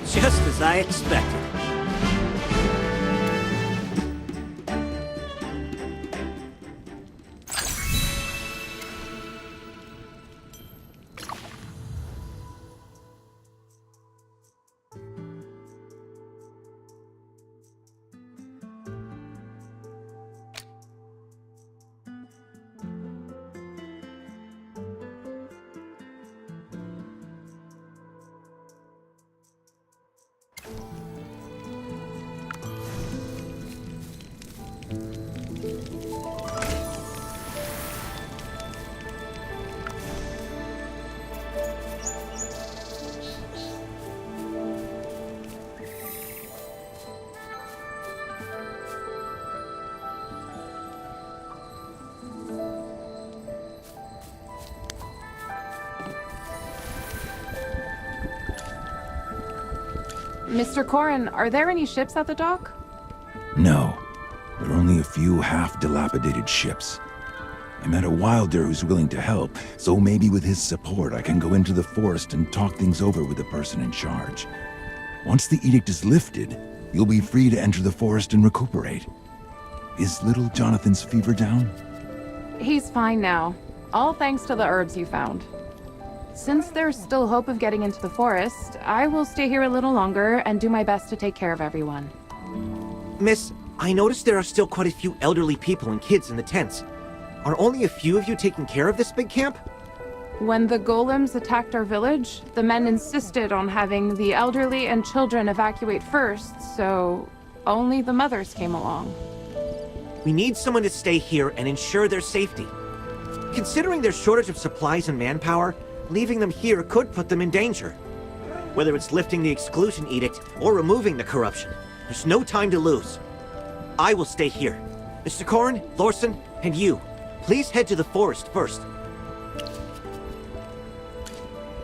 Just as I expected. Mr. Corrin, are there any ships at the dock? No. There are only a few half-dilapidated ships. I met a wilder who's willing to help, so maybe with his support I can go into the forest and talk things over with the person in charge. Once the edict is lifted, you'll be free to enter the forest and recuperate. Is little Jonathan's fever down? He's fine now. All thanks to the herbs you found. Since there's still hope of getting into the forest, I will stay here a little longer and do my best to take care of everyone. Miss, I noticed there are still quite a few elderly people and kids in the tents. Are only a few of you taking care of this big camp? When the golems attacked our village, the men insisted on having the elderly and children evacuate first, so only the mothers came along. We need someone to stay here and ensure their safety. Considering their shortage of supplies and manpower, leaving them here could put them in danger. Whether it's lifting the exclusion edict or removing the corruption, there's no time to lose. I will stay here. Mr. Corrin, Lorson, and you, please head to the forest first.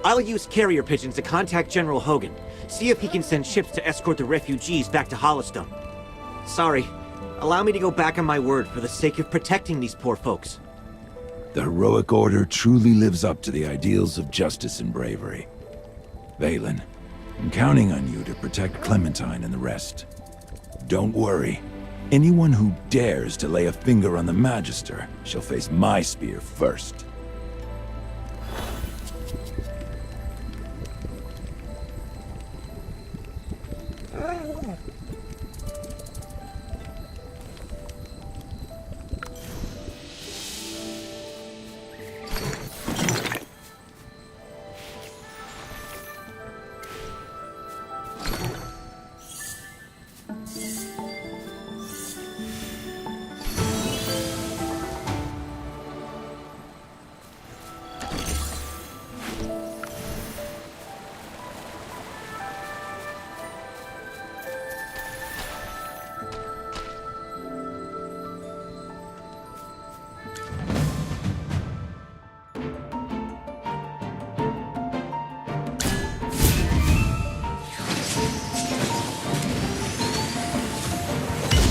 I'll use carrier pigeons to contact General Hogan, see if he can send ships to escort the refugees back to Hollowstone. Sorry, allow me to go back on my word for the sake of protecting these poor folks. The heroic order truly lives up to the ideals of justice and bravery. Vaylin, I'm counting on you to protect Clementine and the rest. Don't worry. Anyone who dares to lay a finger on the Magister shall face my spear first.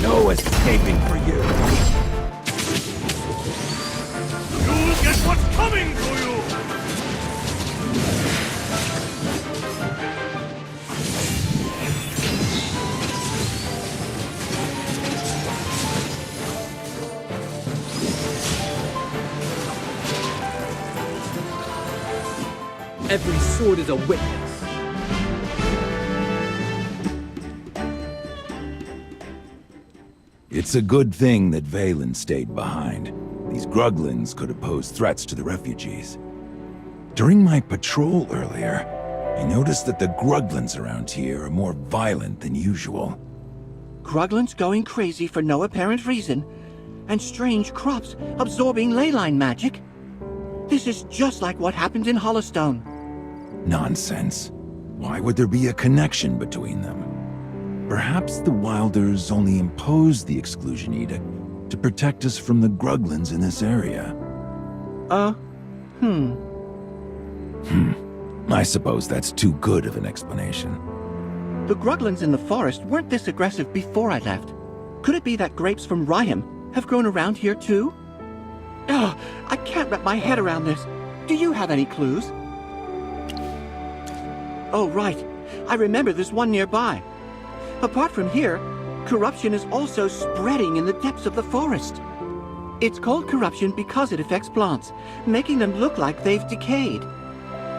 No escaping for you. You'll get what's Every sword is a witness. It's a good thing that Valen stayed behind. These Gruglins could have posed threats to the refugees. During my patrol earlier, I noticed that the Gruglins around here are more violent than usual. Gruglins going crazy for no apparent reason, and strange crops absorbing leyline magic. This is just like what happened in Hollowstone. Nonsense. Why would there be a connection between them? Perhaps the Wilders only imposed the exclusion edict to protect us from the Gruglins in this area. I suppose that's too good of an explanation. The Gruglins in the forest weren't this aggressive before I left. Could it be that grapes from Ryham have grown around here too? Ugh, I can't wrap my head around this. Do you have any clues? Oh, right. I remember there's one nearby. Apart from here, corruption is also spreading in the depths of the forest. It's called corruption because it affects plants, making them look like they've decayed.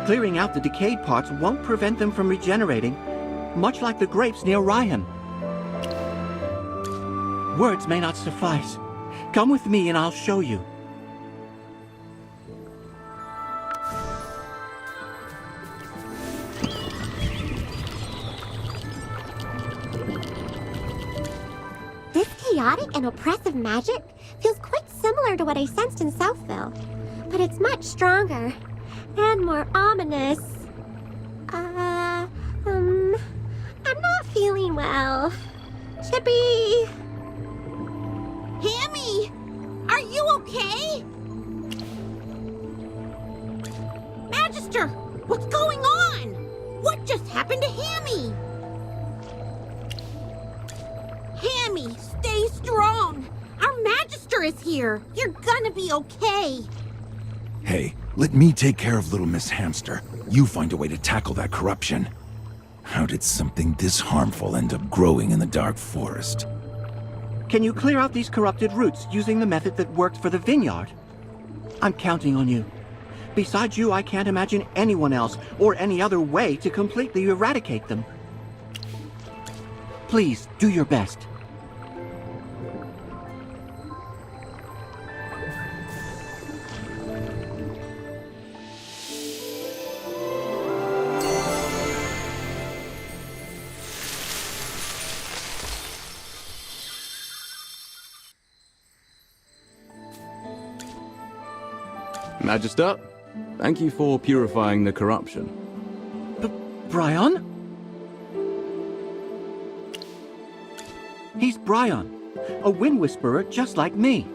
Clearing out the decayed parts won't prevent them from regenerating, much like the grapes near Ryham. Words may not suffice. Come with me and I'll show you. This chaotic and oppressive magic feels quite similar to what I sensed in Southville, but it's much stronger and more ominous. I'm not feeling well. Chippy! Hammy! Are you okay? Magister! What's going on? What just happened to Hammy? Hammy, stay strong! Our Magister is here! You're gonna be okay! Hey, let me take care of little Miss Hamster. You find a way to tackle that corruption. How did something this harmful end up growing in the dark forest? Can you clear out these corrupted roots using the method that worked for the vineyard? I'm counting on you. Besides you, I can't imagine anyone else or any other way to completely eradicate them. Please, do your best. Magister, thank you for purifying the corruption. Bryon? He's Bryon, a wind whisperer just like me.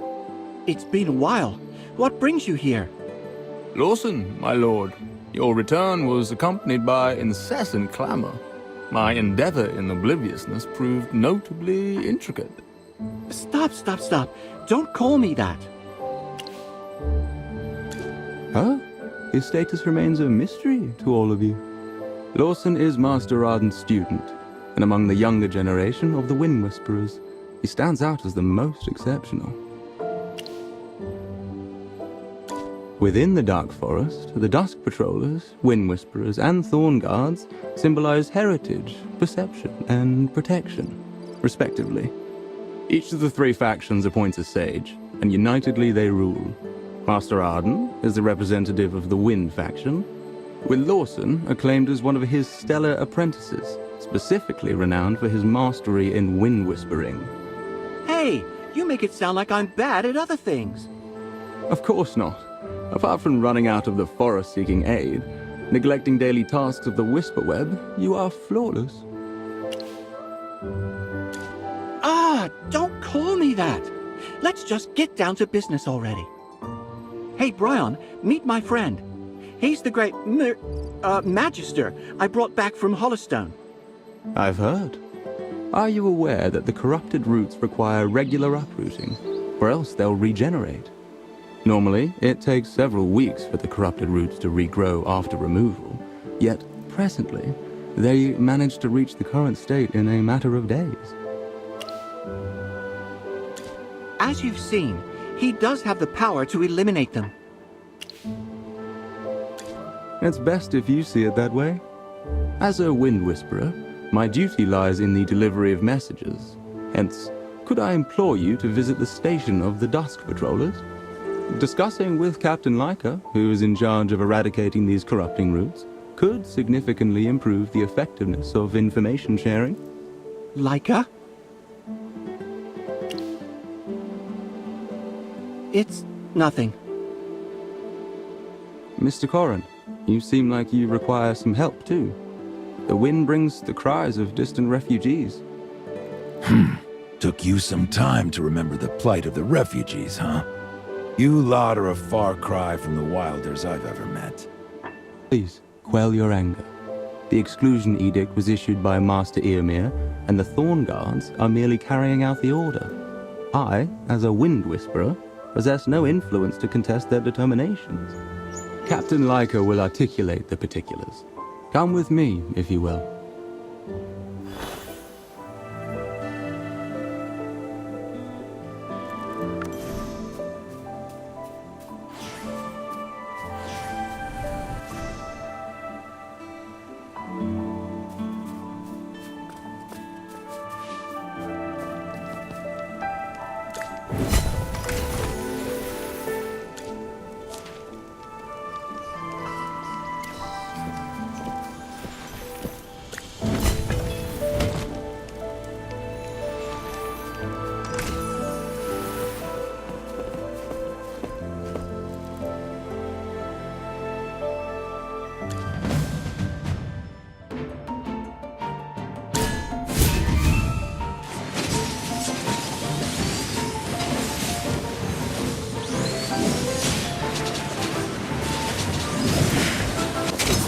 It's been a while. What brings you here? Lawson, my lord, your return was accompanied by incessant clamor. My endeavor in obliviousness proved notably intricate. Stop. Don't call me that. Huh? His status remains a mystery to all of you. Lawson is Master Arden's student, and among the younger generation of the Wind Whisperers, he stands out as the most exceptional. Within the Dark Forest, the Dusk Patrollers, Wind Whisperers, and Thorn Guards symbolize heritage, perception, and protection, respectively. Each of the three factions appoints a sage, and unitedly they rule. Master Arden is the representative of the Wind faction, with Lawson acclaimed as one of his stellar apprentices, specifically renowned for his mastery in wind whispering. Hey, you make it sound like I'm bad at other things. Of course not. Apart from running out of the forest seeking aid, neglecting daily tasks of the Whisper Web, you are flawless. Don't call me that. Let's just get down to business already. Hey, Bryon, meet my friend. He's the great Magister I brought back from Hollowstone. I've heard. Are you aware that the corrupted roots require regular uprooting, or else they'll regenerate? Normally, it takes several weeks for the corrupted roots to regrow after removal, yet presently, they manage to reach the current state in a matter of days. As you've seen, he does have the power to eliminate them. It's best if you see it that way. As a Wind Whisperer, my duty lies in the delivery of messages. Hence, could I implore you to visit the station of the Dusk Patrollers? Discussing with Captain Lyca, who is in charge of eradicating these corrupting roots, could significantly improve the effectiveness of information sharing. Lyca? It's nothing. Mr. Corrin, you seem like you require some help too. The wind brings the cries of distant refugees. Took you some time to remember the plight of the refugees, huh? You lot are a far cry from the wilders I've ever met. Please, quell your anger. The exclusion edict was issued by Master Eomir, and the Thorn Guards are merely carrying out the order. I, as a Wind Whisperer, possess no influence to contest their determinations. Captain Lyca will articulate the particulars. Come with me, if you will.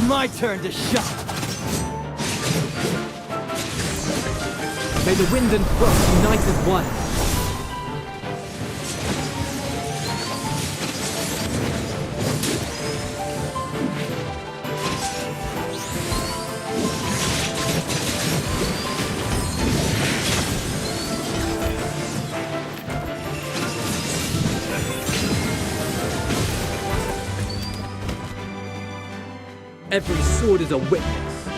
My turn to shine. May the wind and frost unite as one. Every sword is a witness.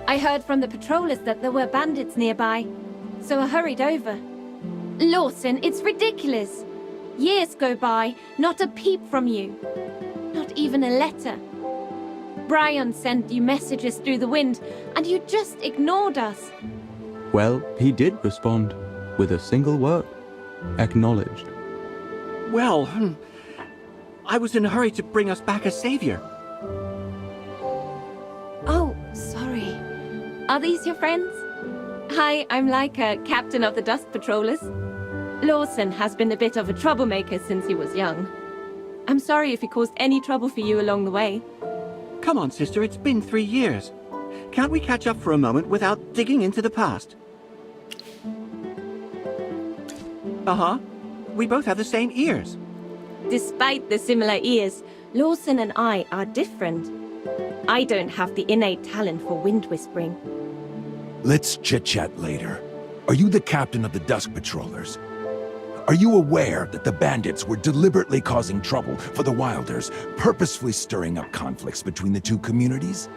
I heard from the patrollers that there were bandits nearby, so I hurried over. Lawson, it's ridiculous. Years go by, not a peep from you. Not even a letter. Bryon sent you messages through the wind, and you just ignored us. Well, he did respond, with a single word. Acknowledged. Well, I was in a hurry to bring us back a savior. Oh, sorry. Are these your friends? Hi, I'm Lyca, captain of the Dusk Patrollers. Lawson has been a bit of a troublemaker since he was young. I'm sorry if he caused any trouble for you along the way. Come on, sister, it's been 3 years. Can't we catch up for a moment without digging into the past? Uh-huh. We both have the same ears. Despite the similar ears, Lawson and I are different. I don't have the innate talent for wind whispering. Let's chit-chat later. Are you the captain of the Dusk Patrollers? Are you aware that the bandits were deliberately causing trouble for the Wilders, purposefully stirring up conflicts between the two communities?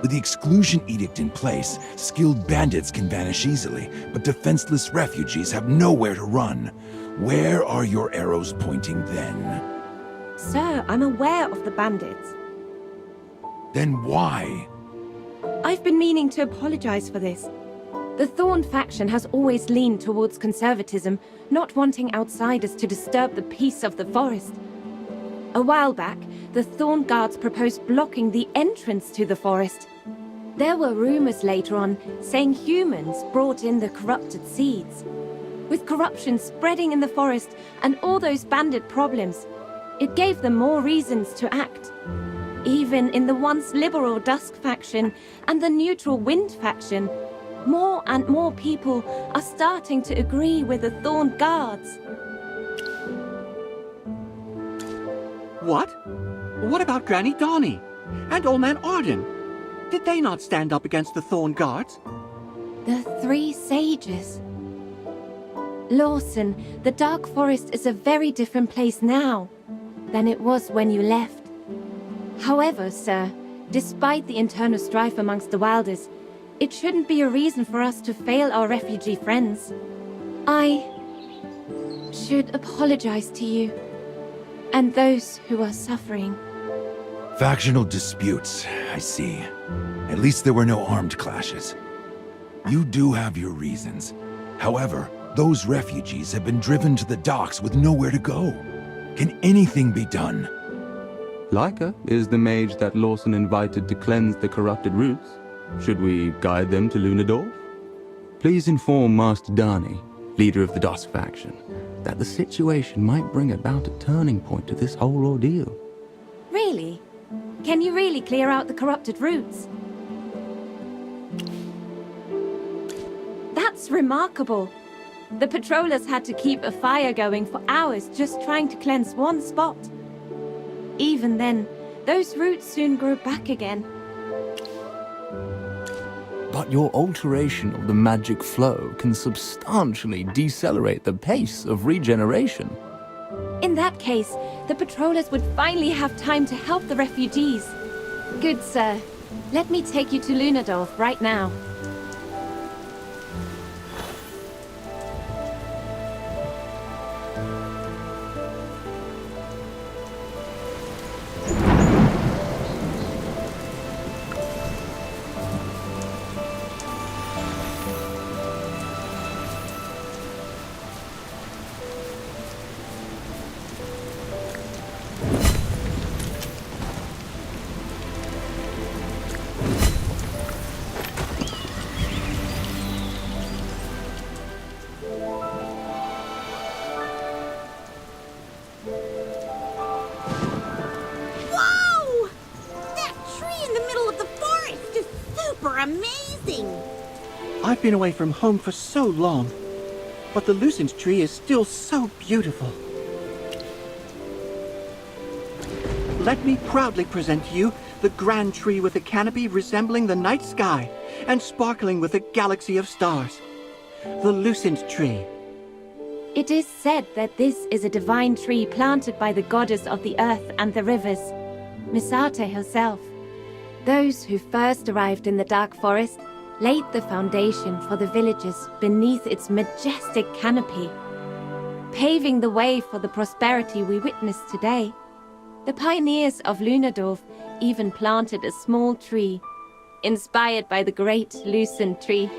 With the exclusion edict in place, skilled bandits can vanish easily, but defenseless refugees have nowhere to run. Where are your arrows pointing then? Sir, I'm aware of the bandits. Then why? I've been meaning to apologize for this. The Thorn faction has always leaned towards conservatism, not wanting outsiders to disturb the peace of the forest. A while back, the Thorn Guards proposed blocking the entrance to the forest. There were rumors later on saying humans brought in the corrupted seeds. With corruption spreading in the forest and all those bandit problems, it gave them more reasons to act. Even in the once liberal Dusk faction and the neutral Wind faction, more and more people are starting to agree with the Thorn Guards. What? What about Granny Donnie? And Old Man Arden? Did they not stand up against the Thorn Guards? The three sages. Lawson, the Dark Forest is a very different place now than it was when you left. However, sir, despite the internal strife amongst the Wilders, it shouldn't be a reason for us to fail our refugee friends. I should apologize to you and those who are suffering. Factional disputes, I see. At least there were no armed clashes. You do have your reasons. However, those refugees have been driven to the docks with nowhere to go. Can anything be done? Lyca is the mage that Lawson invited to cleanse the corrupted roots. Should we guide them to Lunadorf? Please inform Master Dani, leader of the Dusk faction, that the situation might bring about a turning point to this whole ordeal. Really? Can you really clear out the corrupted roots? That's remarkable. The patrollers had to keep a fire going for hours just trying to cleanse one spot. Even then, those roots soon grow back again. But your alteration of the magic flow can substantially decelerate the pace of regeneration. In that case, the patrollers would finally have time to help the refugees. Good, sir. Let me take you to Lunadorf right now. Whoa! That tree in the middle of the forest is super amazing! I've been away from home for so long, but the Lucent tree is still so beautiful. Let me proudly present to you the grand tree with a canopy resembling the night sky and sparkling with a galaxy of stars. The Lucent tree. It is said that this is a divine tree planted by the goddess of the earth and the rivers, Misate herself. Those who first arrived in the Dark Forest laid the foundation for the villagers beneath its majestic canopy, paving the way for the prosperity we witness today. The pioneers of Lunadorf even planted a small tree, inspired by the great Lucent tree.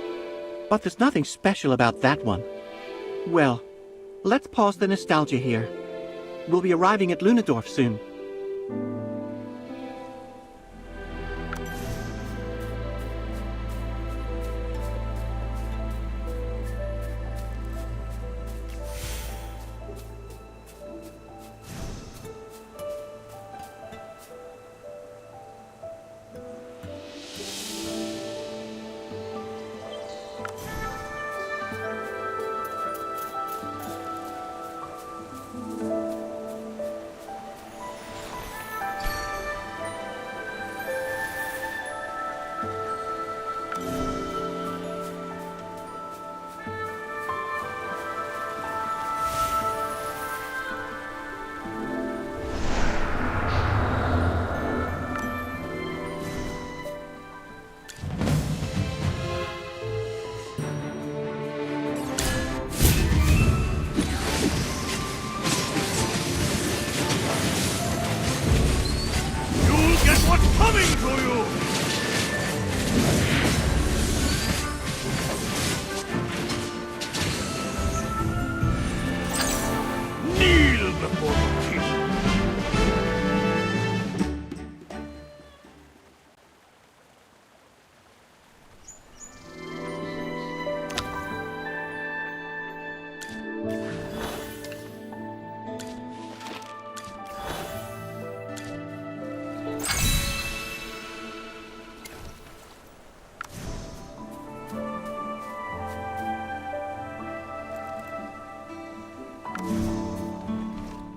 But there's nothing special about that one. Well, let's pause the nostalgia here. We'll be arriving at Lunadorf soon.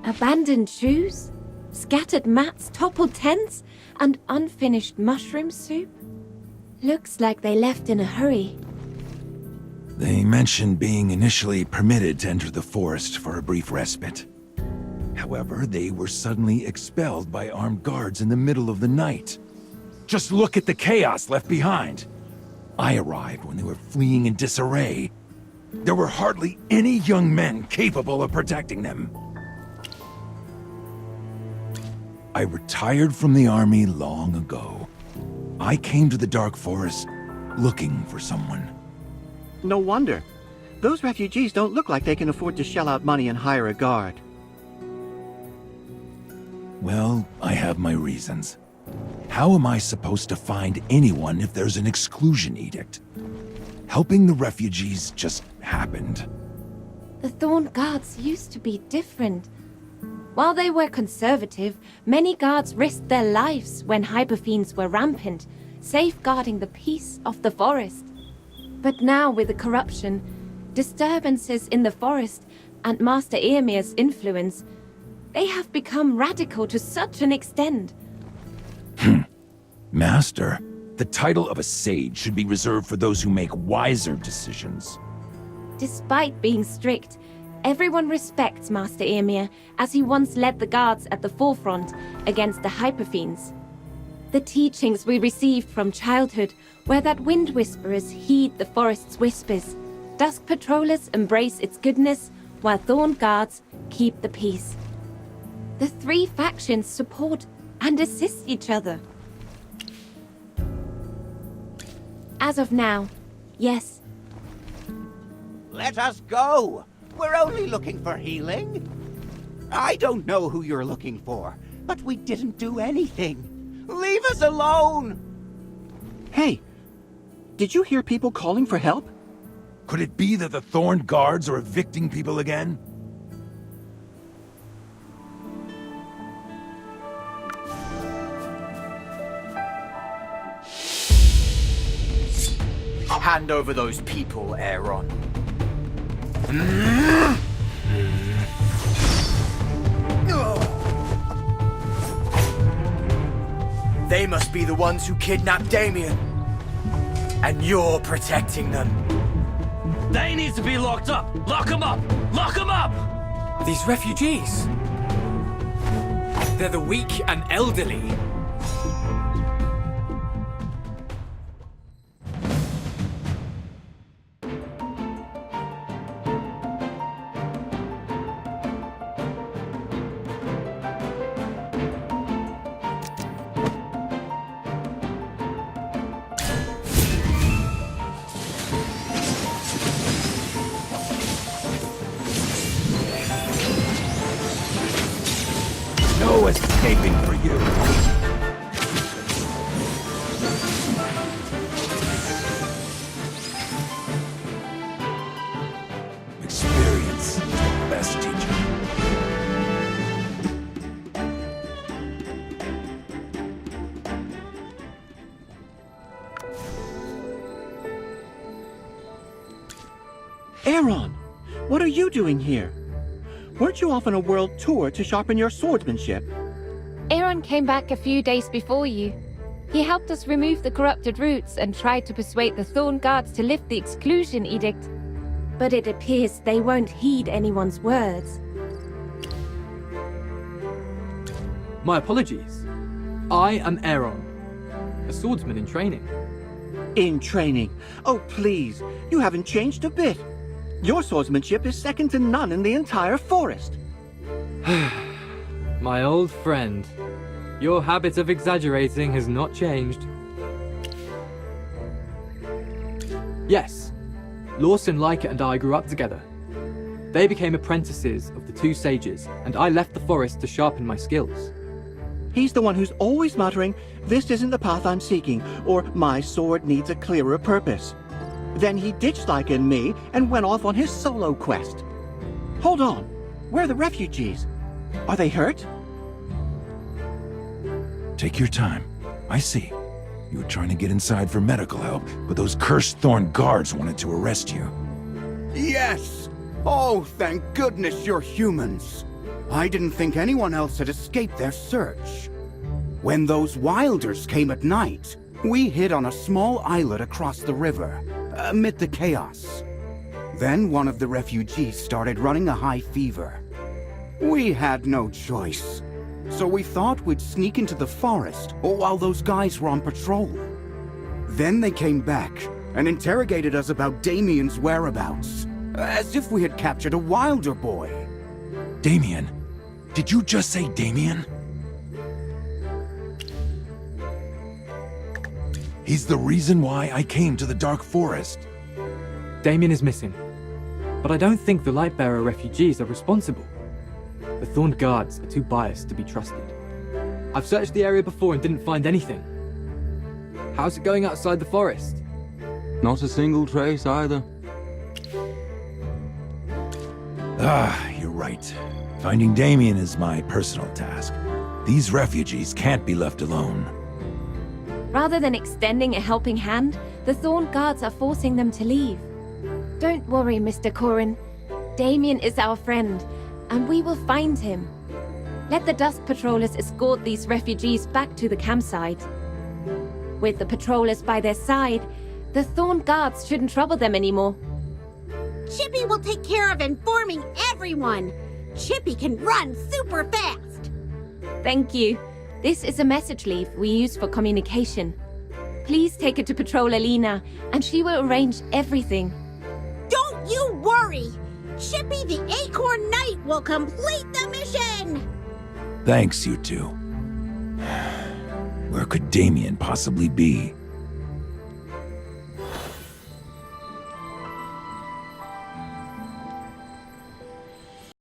Abandoned shoes, scattered mats, toppled tents, and unfinished mushroom soup? Looks like they left in a hurry. They mentioned being initially permitted to enter the forest for a brief respite. However, they were suddenly expelled by armed guards in the middle of the night. Just look at the chaos left behind. I arrived when they were fleeing in disarray. There were hardly any young men capable of protecting them. I retired from the army long ago. I came to the Dark Forest looking for someone. No wonder. Those refugees don't look like they can afford to shell out money and hire a guard. Well, I have my reasons. How am I supposed to find anyone if there's an exclusion edict? Helping the refugees just happened. The Thorn Guards used to be different. While they were conservative, many guards risked their lives when hyperfiends were rampant, safeguarding the peace of the forest. But now with the corruption, disturbances in the forest, and Master Eomer's influence, they have become radical to such an extent. Master, the title of a sage should be reserved for those who make wiser decisions. Despite being strict, everyone respects Master Eomer, as he once led the guards at the forefront against the hyperfiends. The teachings we received from childhood were that wind whisperers heed the forest's whispers, dusk patrollers embrace its goodness, while thorn guards keep the peace. The three factions support and assist each other. As of now, yes. Let us go! We're only looking for healing. I don't know who you're looking for, but we didn't do anything. Leave us alone! Hey, did you hear people calling for help? Could it be that the Thorn Guards are evicting people again? Hand over those people, Eironn. They must be the ones who kidnapped Damien. And you're protecting them. They need to be locked up! Lock them up! Lock them up! These refugees. They're the weak and elderly. No escaping for you! Experience is the best teacher. Eironn, what are you doing here? Weren't you off on a world tour to sharpen your swordsmanship? Eironn came back a few days before you. He helped us remove the corrupted roots and tried to persuade the Thorn Guards to lift the exclusion edict. But it appears they won't heed anyone's words. My apologies. I am Eironn, a swordsman in training. In training? Oh, please, you haven't changed a bit. Your swordsmanship is second to none in the entire forest. My old friend, your habit of exaggerating has not changed. Yes, Lawson, Lyca and I grew up together. They became apprentices of the two sages, and I left the forest to sharpen my skills. He's the one who's always muttering, "This isn't the path I'm seeking," or "My sword needs a clearer purpose." Then he ditched Lyca and me and went off on his solo quest. Hold on, where are the refugees? Are they hurt? Take your time. I see. You were trying to get inside for medical help, but those cursed Thorn Guards wanted to arrest you. Yes! Oh, thank goodness you're humans. I didn't think anyone else had escaped their search. When those wilders came at night, we hid on a small islet across the river, amid the chaos. Then one of the refugees started running a high fever. We had no choice, so we thought we'd sneak into the forest while those guys were on patrol. Then they came back and interrogated us about Damien's whereabouts, as if we had captured a wilder boy. Damien? Did you just say Damien? He's the reason why I came to the Dark Forest. Damien is missing. But I don't think the Lightbearer refugees are responsible. The Thorned Guards are too biased to be trusted. I've searched the area before and didn't find anything. How's it going outside the forest? Not a single trace either. You're right. Finding Damien is my personal task. These refugees can't be left alone. Rather than extending a helping hand, the Thorned Guards are forcing them to leave. Don't worry, Mr. Corrin. Damien is our friend, and we will find him. Let the Dusk Patrollers escort these refugees back to the campsite. With the Patrollers by their side, the Thorned Guards shouldn't trouble them anymore. Chippy will take care of informing everyone. Chippy can run super fast. Thank you. This is a message leaf we use for communication. Please take it to Patroller Lena, and she will arrange everything. Don't you worry. Chippy the Acorn Knight will complete the mission. Thanks, you two. Where could Damien possibly be?